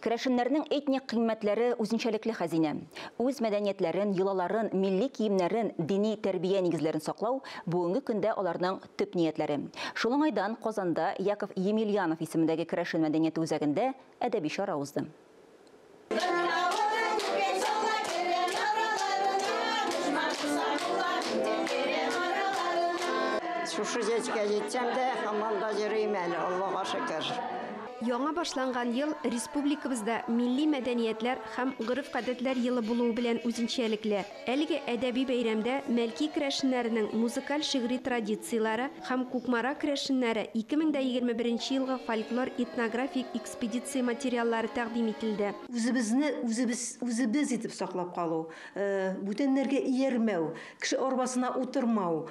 Керәшеннәрнең этник кыйммәтләре үзенчәлекле хәзинә. Үз мәдәниятләрен, йолаларын, милли киемнәрен, дини тәрбия нигезләрен саклау бүгенге көндә аларның төп ниятләре. Шул уңайдан Казанда Яков Емельянов исемендәге керәшен мәдәнияте үзәгендә әдәби чара узды. Шушы җәткә җитсәм дә, һаман да йөрим әле, Аллаһка шөкер. Яңа башланган ел республикабызда милли мәдәниятләр һәм гореф-гадәтләр елы булуы белән үзенчәлекле. Әлеге әдәби бәйрәмдә Мәлки керәшеннәренең музыкаль шигъри традицияләре һәм Кукмара керәшеннәре 2021 елга фольклор этнографик экспедиция материаллары тәкъдим ителде. Үзебез итеп саклап калу, бүтәннәргә иярмәү, кеше арбасына утырмау,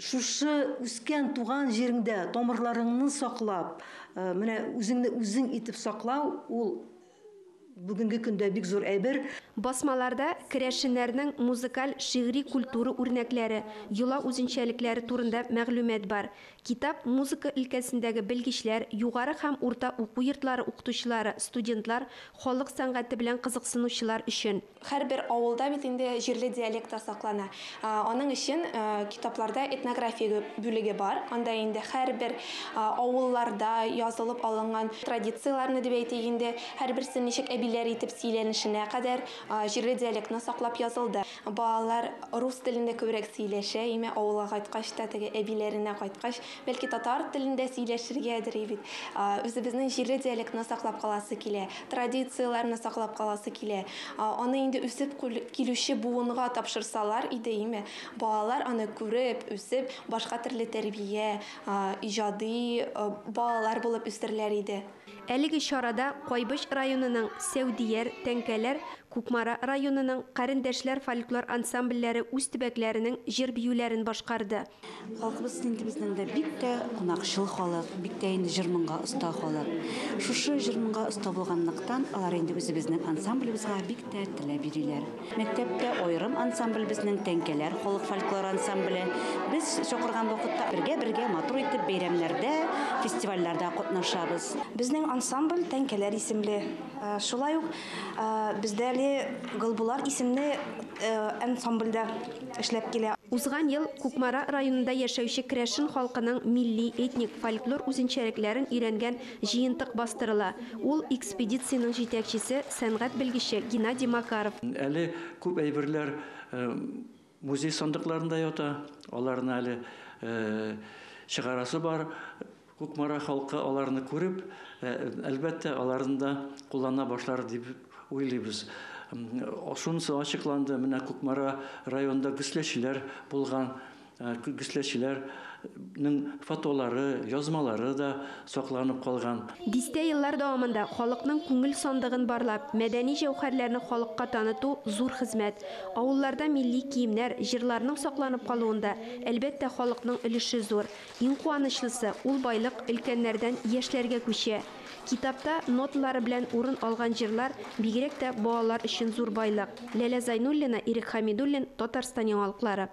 шушы үскән туган җиреңдә тамырларыңны саклап, менә үзең итеп саклау, ул бүгенге көндә бик зур әйбер. Басмаларда керәшеннәрнең музыкаль шигъри культура үрнәкләре, йола үзенчәлекләре турында мәгълүмат бар. Китап музыка өлкәсендәге белгечләр, югары һәм урта уку йортлары укытучылары, студентлар, халык сәнгате белән кызыксынучылар өчен. Һәрбер авылда бит инде җирле диалект саклана. Аның өчен китапларда этнография бүлеге бар. Анда инде һәрбер авылларда язылып алынган традицияларны дип әйтик инде, һәрберсе ничек әбиләр итеп сөйләнешенә кадәр җирле диалектны саклап язылды. Балалар рус телендә күбрәк сөйләшә, име авылга кайткач та теге әбиләренә кайткач, бәлки татар телендә сөйләшергәдер бит. Үзебезнең җирле диалектны саклап каласы килә, традицияларны саклап каласы килә. Аны инде үсеп килүче буынга тапшырсалар иде, име балалар аны күреп, үсеп, башка төрле тәрбия, иҗади балалар булып үстерәләр иде. Әлеге чарада Кайбыш районының Сәүдияр, Тәңкәләр, Кукмара районының Карындәшләр фольклор ансамбльләре үз төбәкләренең җыр биюләрен башкарды. Халкыбыз инде безнең дә бик тә кунакчыл халык, бик тә инде җырмынга оста халык. Шушы җырмынга оста булганлыктан алар инде үзебезнең ансамблебызга бик тә теләп бириләр. Мәктәптә аерым ансамбль безнең Тәңкәләр халык фольклор ансамбле. Без чакырган вакытта бергә матур итеп бәйрәмнәрдә, фестивальләрдә катнашабыз. Безнең ансамбль Тәңкәләр исемле. Шулай ук бездә Гылбулар исемле ансамбльдә эшләп килә. Узган ел Кукмара районында яшәүче керәшен халкының милли, этник, фольклор үзенчәлекләрен өйрәнгән җыентык бастырыла. Ул экспедицияның җитәкчесе, сәнгать белгече Геннадий Макаров. Әле күп әйберләр музей сандыкларында ята. Аларны әле чыгарасы бар. Кукмара халкы аларны күреп, әлбәттә аларны да куллана башлар дип уйлыйбыз. Шунысы ачыкланды, менә Кукмара районында гөсләчеләр булган, гөсләчеләрнең фотолары, язмалары да сакланып калган. Дистә еллар дәвамында халыкның күңел сандыгын барлап, мәдәни җәүһәрләрне халыкка таныту зур хезмәт. Авылларда милли киемнәр, җырларның сакланып калуында әлбәттә халыкның өлеше зур. Иң куанычлысы, ул байлык өлкәннәрдән яшьләргә күчә. Китапта ноталары белән урын алган җырлар бигрәк тә балалар өчен зур байлык. Ләлә Зайнуллина, Ирек Хамидуллин, Татарстан яңалыклары.